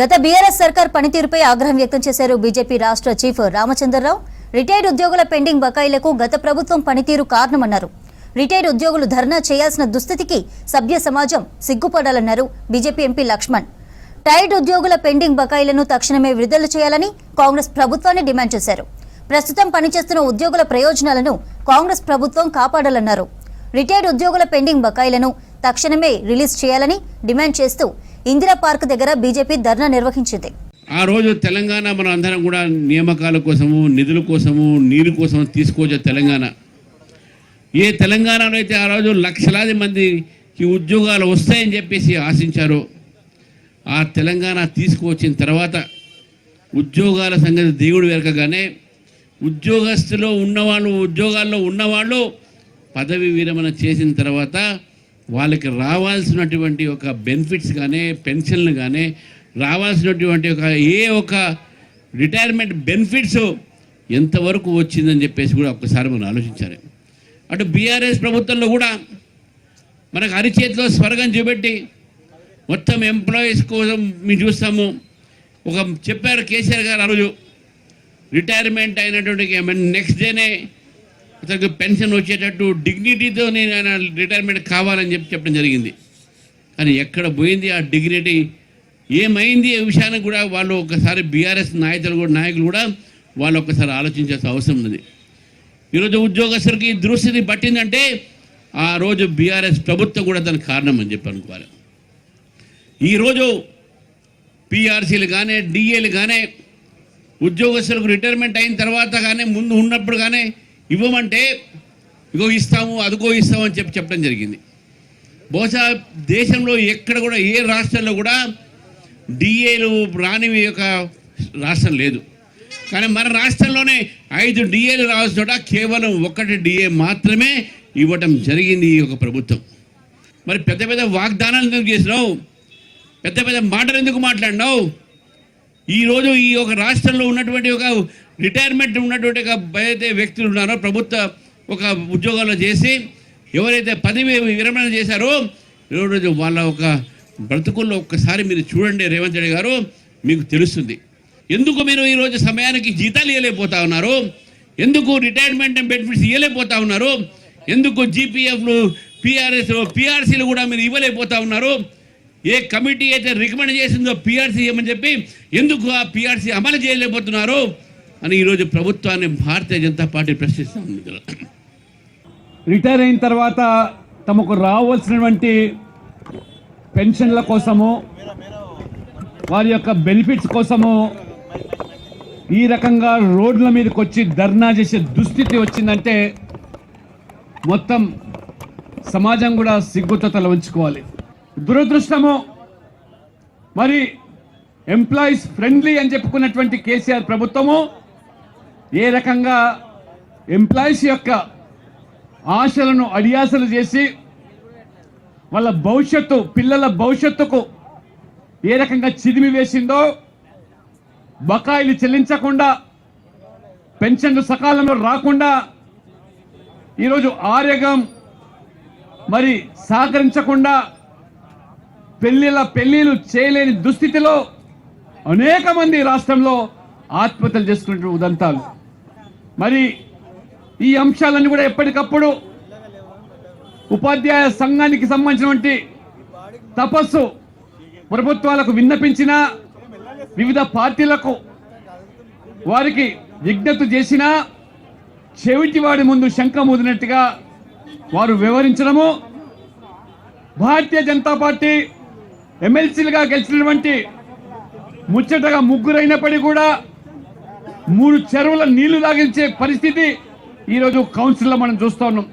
గత బీఆర్ఎస్ సర్కార్ పనితీరుపై ఆగ్రహం వ్యక్తం చేశారు బీజేపీ రాష్ట్ర చీఫ్ రామచంద్రరావు. రిటైర్డ్ ఉద్యోగుల పెండింగ్ బకాయిలకు గత ప్రభుత్వం పనితీరు కారణమన్నారు. రిటైర్డ్ ఉద్యోగులు ధర్నా చేయాల్సిన దుస్థితికి సభ్య సమాజం సిగ్గుపడాలన్నారు బీజేపీ ఎంపీ లక్ష్మణ్. టైర్డ్ ఉద్యోగుల పెండింగ్ బకాయిలను తక్షణమే విడుదల చేయాలని కాంగ్రెస్ ప్రభుత్వాన్ని డిమాండ్ చేశారు. ప్రస్తుతం పనిచేస్తున్న ఉద్యోగుల ప్రయోజనాలను కాంగ్రెస్ ప్రభుత్వం కాపాడాలన్నారు. రిటైర్డ్ ఉద్యోగుల పెండింగ్ బకాయిలను తక్షణమే రిలీజ్ చేయాలని డిమాండ్ చేస్తూ ఇందిరా పార్క్ దగ్గర బీజేపీ ధర్నా నిర్వహించింది. ఆ రోజు తెలంగాణ మనం అందరం కూడా నియామకాల కోసము, నిధుల కోసము, నీరు కోసం తీసుకోవచ్చు. తెలంగాణ ఏ తెలంగాణలో అయితే ఆ రోజు లక్షలాది మందికి ఉద్యోగాలు వస్తాయని చెప్పేసి ఆశించారో, ఆ తెలంగాణ తీసుకువచ్చిన తర్వాత ఉద్యోగాల సంగతి దేవుడు వెరకగానే ఉద్యోగస్తులో ఉన్నవాళ్ళు, ఉద్యోగాల్లో ఉన్నవాళ్ళు పదవి విరమణ చేసిన తర్వాత వాళ్ళకి రావాల్సినటువంటి ఒక బెనిఫిట్స్ కానీ, పెన్షన్లు కానీ, రావాల్సినటువంటి ఒక రిటైర్మెంట్ బెనిఫిట్స్ ఎంతవరకు వచ్చిందని చెప్పేసి కూడా ఒక్కసారి మనం ఆలోచించాలి. అటు బీఆర్ఎస్ ప్రభుత్వంలో కూడా మనకు అరిచేతిలో స్వర్గం చూపెట్టి మొత్తం ఎంప్లాయీస్ కోసం మేము చూస్తాము. ఒక చెప్పారు కేసీఆర్ గారు ఆ రోజు, రిటైర్మెంట్ అయినటువంటి నెక్స్ట్ డేనే అతనికి పెన్షన్ వచ్చేటట్టు డిగ్నిటీతో నేను రిటైర్మెంట్ కావాలని చెప్పడం జరిగింది. కానీ ఎక్కడ పోయింది ఆ డిగ్నిటీ, ఏమైంది ఈ విషయానికి కూడా వాళ్ళు ఒకసారి బీఆర్ఎస్ నాయకులు కూడా వాళ్ళు ఒకసారి ఆలోచించాల్సిన అవసరం ఉంది. ఈరోజు ఉద్యోగస్తులకి దుస్థితి పట్టిందంటే ఆ రోజు బీఆర్ఎస్ ప్రభుత్వం కూడా దానికి కారణం అని చెప్పి అనుకోవాలి. ఈరోజు పీఆర్సీలు కానీ, డిఏలు కానీ ఉద్యోగస్తులకు రిటైర్మెంట్ అయిన తర్వాత కానీ, ముందు ఉన్నప్పుడు కానీ ఇవ్వమంటే ఇగో ఇస్తాము, అదిగో ఇస్తాము అని చెప్పడం జరిగింది. బహుశా దేశంలో ఎక్కడ కూడా ఏ రాష్ట్రంలో కూడా డిఏలు రానివి ఒక రాష్ట్రం లేదు. కానీ మన రాష్ట్రంలోనే 5 డిఏలు రావాల్సిన చోట కేవలం 1 డిఏ మాత్రమే ఇవ్వటం జరిగింది ఈ యొక్క ప్రభుత్వం. మరి పెద్ద పెద్ద వాగ్దానాలు ఎందుకు చేసినావు? పెద్ద పెద్ద మాటలు ఎందుకు మాట్లాడినావు? ఈరోజు ఈ ఒక రాష్ట్రంలో ఉన్నటువంటి ఒక రిటైర్మెంట్ ఉన్నటువంటి ఒక ఏదైతే వ్యక్తులు ఉన్నారో, ప్రభుత్వ ఒక ఉద్యోగాలు చేసి ఎవరైతే పదవి విరమణ చేశారో, ఈరోజు వాళ్ళ ఒక బ్రతుకుల్లో ఒక్కసారి మీరు చూడండి రేవంత్ రెడ్డి గారు, మీకు తెలుస్తుంది ఎందుకు మీరు ఈరోజు సమయానికి జీతాలు ఇవ్వలేకపోతా ఉన్నారు, ఎందుకు రిటైర్మెంట్ బెనిఫిట్స్ ఇవ్వలేకపోతా ఉన్నారు, ఎందుకు జీపీఎఫ్లు, పీఆర్సీలు కూడా మీరు ఇవ్వలేకపోతా ఉన్నారు. ఏ కమిటీ అయితే రికమెండ్ చేసిందో పీఆర్సీ ఇవ్వమని చెప్పి ఎందుకు ఆ పీఆర్సీ అమలు చేయలేకపోతున్నారు అని ఈరోజు ప్రభుత్వాన్ని భారతీయ జనతా పార్టీ ప్రశ్నిస్తూ ఉంది. రిటైర్ అయిన తర్వాత తమకు రావాల్సినటువంటి పెన్షన్ల కోసము, వారి యొక్క బెనిఫిట్స్ కోసము ఈ రకంగా రోడ్ల మీదకి వచ్చి ధర్నా చేసే దుస్థితి వచ్చిందంటే మొత్తం సమాజం కూడా సిగ్గుతో తల ఉంచుకోవాలి. దురదృష్టము, మరి ఎంప్లాయీస్ ఫ్రెండ్లీ అని చెప్పుకున్నటువంటి కేసీఆర్ ప్రభుత్వము ఏ రకంగా ఎంప్లాయీస్ యొక్క ఆశలను అడియాసలు చేసి వాళ్ళ భవిష్యత్తు, పిల్లల భవిష్యత్తుకు ఏ రకంగా చిదిమి వేసిందో, బకాయిలు చెల్లించకుండా, పెన్షన్లు సకాలంలో రాకుండా, ఈరోజు ఆరోగ్యం మరి సహకరించకుండా పెళ్లిళ్ళు చేయలేని దుస్థితిలో అనేక మంది రాష్ట్రంలో ఆత్మహత్యలు చేసుకునే ఉదంతాలు. మరి ఈ అంశాలన్నీ కూడా ఎప్పటికప్పుడు ఉపాధ్యాయ సంఘానికి సంబంధించినటువంటి తపస్సు ప్రభుత్వాలకు విన్నపించినా, వివిధ పార్టీలకు వారికి విజ్ఞప్తి చేసినా చెవిటి వాడి ముందు శంఖం ఊదినట్టుగా వారు వివరించడము, భారతీయ జనతా పార్టీ ఎమ్మెల్సీలుగా గెలిచినటువంటి ముచ్చటగా 3 అయినప్పటికీ కూడా 3 చెరువుల నీళ్లు తాగించే పరిస్థితి ఈరోజు కౌన్సిల్లో మనం చూస్తూ ఉన్నాం.